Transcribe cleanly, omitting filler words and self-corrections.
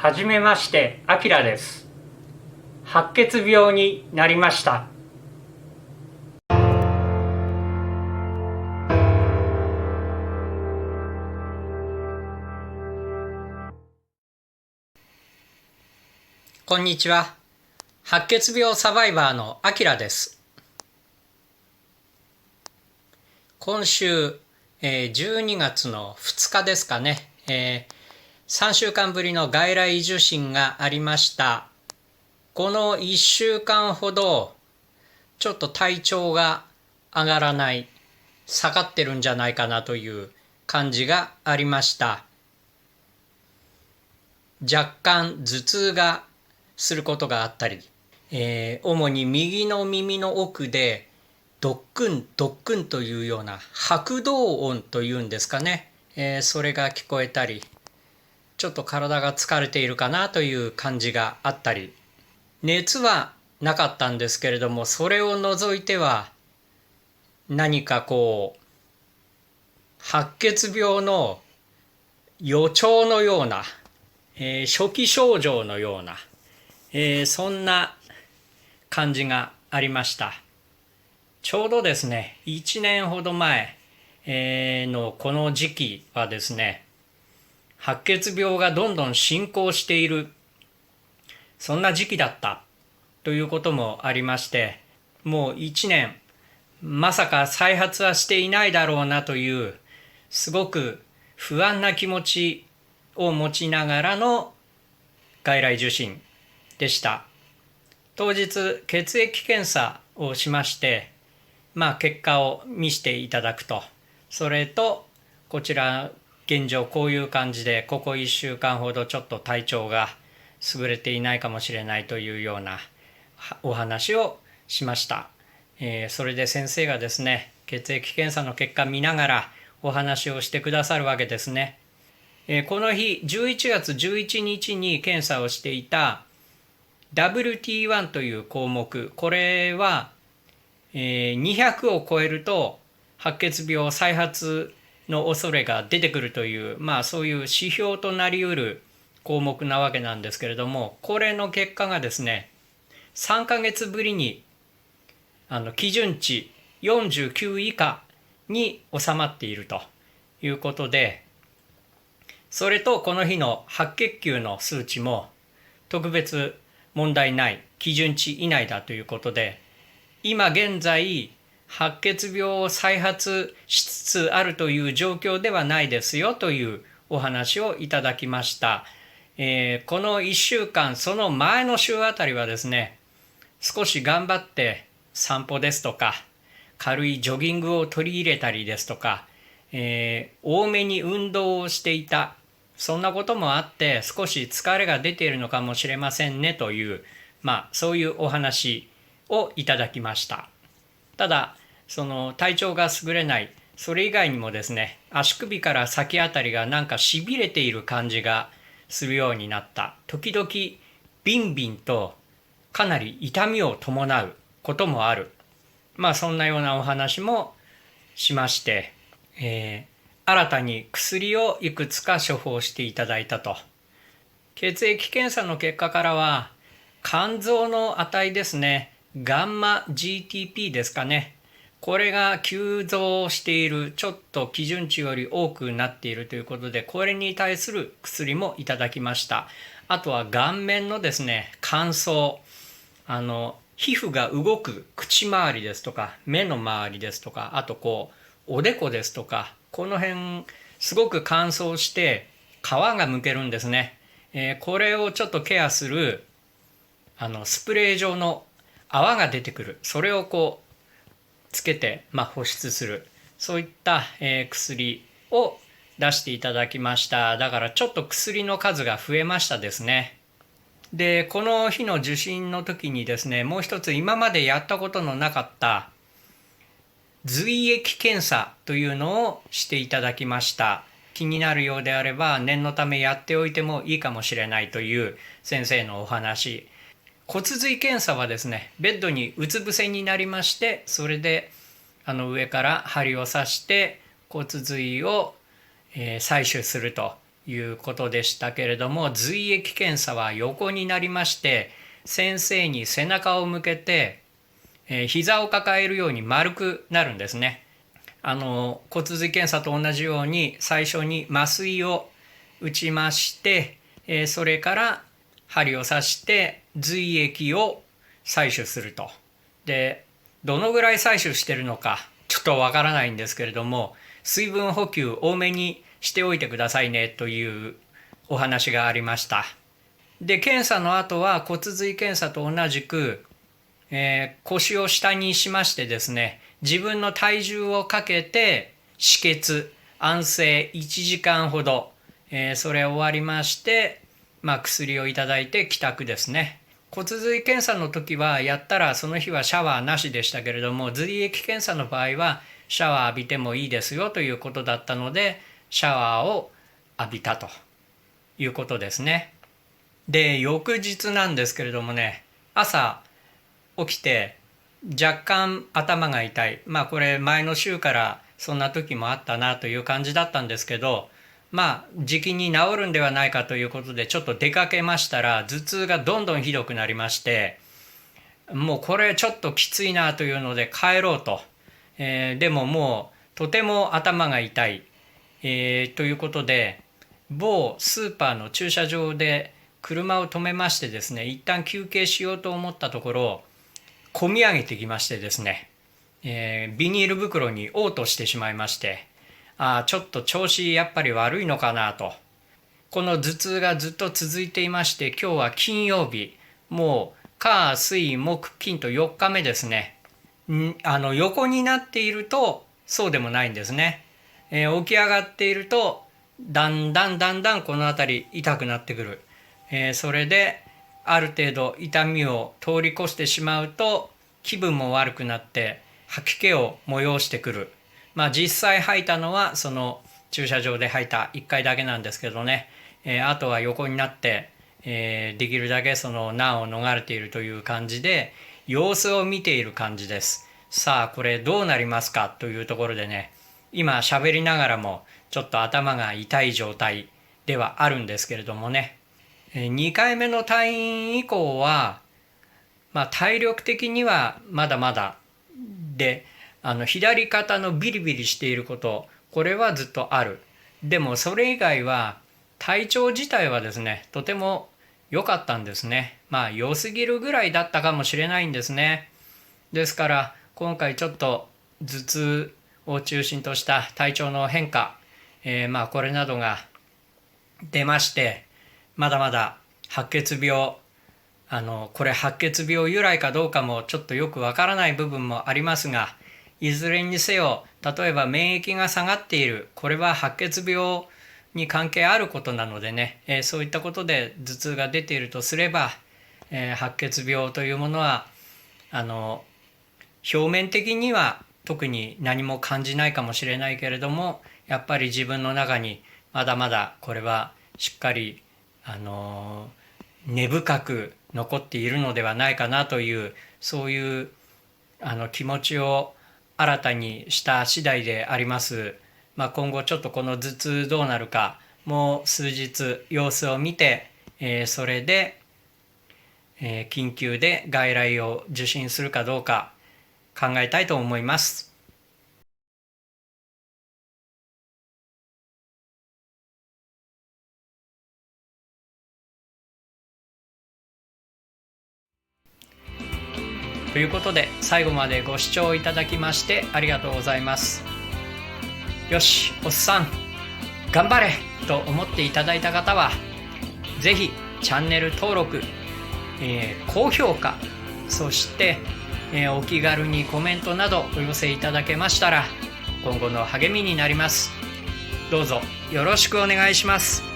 はじめまして、あきらです。白血病になりました。こんにちは。白血病サバイバーのあきらです。今週、12月の2日ですかね、3週間ぶりの外来受診がありました。この1週間ほどちょっと体調が上がらない、下がってるんじゃないかなという感じがありました。若干頭痛がすることがあったり、主に右の耳の奥でドックンドックンというような拍動音というんですかね、それが聞こえたり、ちょっと体が疲れているかなという感じがあったり、熱はなかったんですけれども、それを除いては何か白血病の予兆のような、初期症状のような、そんな感じがありました。ちょうどですね、1年ほど前、のこの時期はですね、白血病がどんどん進行している、そんな時期だったということもありまして、もう1年、まさか再発はしていないだろうなという、すごく不安な気持ちを持ちながらの外来受診でした。当日血液検査をしまして、結果を見せていただくと、それとこちら現状こういう感じで、ここ1週間ほどちょっと体調が優れていないかもしれないというようなお話をしました。それで先生がですね、血液検査の結果見ながらお話をしてくださるわけですね。この日11月11日に検査をしていた WT1 という項目、これは、200を超えると白血病再発の恐れが出てくるという、そういう指標となりうる項目なわけなんですけれども、これの結果がですね、3ヶ月ぶりに基準値49以下に収まっているということで、それとこの日の白血球の数値も特別問題ない、基準値以内だということで、今現在白血病を再発しつつあるという状況ではないですよというお話をいただきました。この1週間、その前の週あたりはですね、少し頑張って散歩ですとか、軽いジョギングを取り入れたりですとか、多めに運動をしていた、そんなこともあって少し疲れが出ているのかもしれませんねという、そういうお話をいただきました。ただ、その体調が優れない、それ以外にもですね、足首から先あたりがなんかしびれている感じがするようになった。時々ビンビンとかなり痛みを伴うこともある。そんなようなお話もしまして、新たに薬をいくつか処方していただいたと。血液検査の結果からは、肝臓の値ですね、ガンマ GTP ですかね、これが急増している、ちょっと基準値より多くなっているということで、これに対する薬もいただきました。あとは顔面のですね、乾燥、皮膚が動く口周りですとか、目の周りですとか、あとおでこですとか、この辺すごく乾燥して皮がむけるんですね。これをちょっとケアするスプレー状の泡が出てくる、それをつけて、保湿する、そういった、薬を出していただきました。だからちょっと薬の数が増えましたですね。で、この日の受診の時にですね、もう一つ今までやったことのなかった髄液検査というのをしていただきました。気になるようであれば念のためやっておいてもいいかもしれないという先生のお話。骨髄検査はですね、ベッドにうつ伏せになりまして、それで上から針を刺して骨髄を、採取するということでしたけれども、髄液検査は横になりまして、先生に背中を向けて、膝を抱えるように丸くなるんですね。骨髄検査と同じように最初に麻酔を打ちまして、それから針を刺して髄液を採取すると。で、どのぐらい採取してるのかちょっとわからないんですけれども、水分補給多めにしておいてくださいねというお話がありました。で、検査の後は骨髄検査と同じく、腰を下にしましてですね、自分の体重をかけて止血、安静1時間ほど、それ終わりまして、薬をいただいて帰宅ですね。骨髄検査の時はやったらその日はシャワーなしでしたけれども、髄液検査の場合はシャワー浴びてもいいですよということだったので、シャワーを浴びたということですね。で、翌日なんですけれどもね、朝起きて若干頭が痛い。これ前の週からそんな時もあったなという感じだったんですけど、時期に治るんではないかということでちょっと出かけましたら、頭痛がどんどんひどくなりまして、もうこれちょっときついなというので帰ろうと。でももうとても頭が痛い、ということで、某スーパーの駐車場で車を止めましてですね、一旦休憩しようと思ったところ、こみ上げてきましてですね、ビニール袋に嘔吐してしまいまして、ちょっと調子やっぱり悪いのかなと。この頭痛がずっと続いていまして、今日は金曜日、もう火水木金と4日目ですね。横になっているとそうでもないんですね。起き上がっているとだんだんこの辺り痛くなってくる。それである程度痛みを通り越してしまうと気分も悪くなって吐き気を催してくる。実際吐いたのはその駐車場で吐いた1回だけなんですけどね、あとは横になって、できるだけその難を逃れているという感じで様子を見ている感じです。さあこれどうなりますかというところでね、今喋りながらもちょっと頭が痛い状態ではあるんですけれどもね、2回目の退院以降は、体力的にはまだまだで、左肩のビリビリしていること、これはずっとある。でもそれ以外は体調自体はですね、とても良かったんですね。良すぎるぐらいだったかもしれないんですね。ですから今回ちょっと頭痛を中心とした体調の変化、これなどが出まして、まだまだ白血病、これ白血病由来かどうかもちょっとよくわからない部分もありますが、いずれにせよ例えば免疫が下がっている、これは白血病に関係あることなのでね、そういったことで頭痛が出ているとすれば、白血病というものは表面的には特に何も感じないかもしれないけれども、やっぱり自分の中にまだまだこれはしっかり根深く残っているのではないかなという、そういう気持ちを新たにした次第であります。今後ちょっとこの頭痛どうなるか、もう数日様子を見て、それで、緊急で外来を受診するかどうか考えたいと思います。ということで最後までご視聴いただきましてありがとうございます。よし、おっさん頑張れと思っていただいた方はぜひチャンネル登録、高評価、そして、お気軽にコメントなどお寄せいただけましたら今後の励みになります。どうぞよろしくお願いします。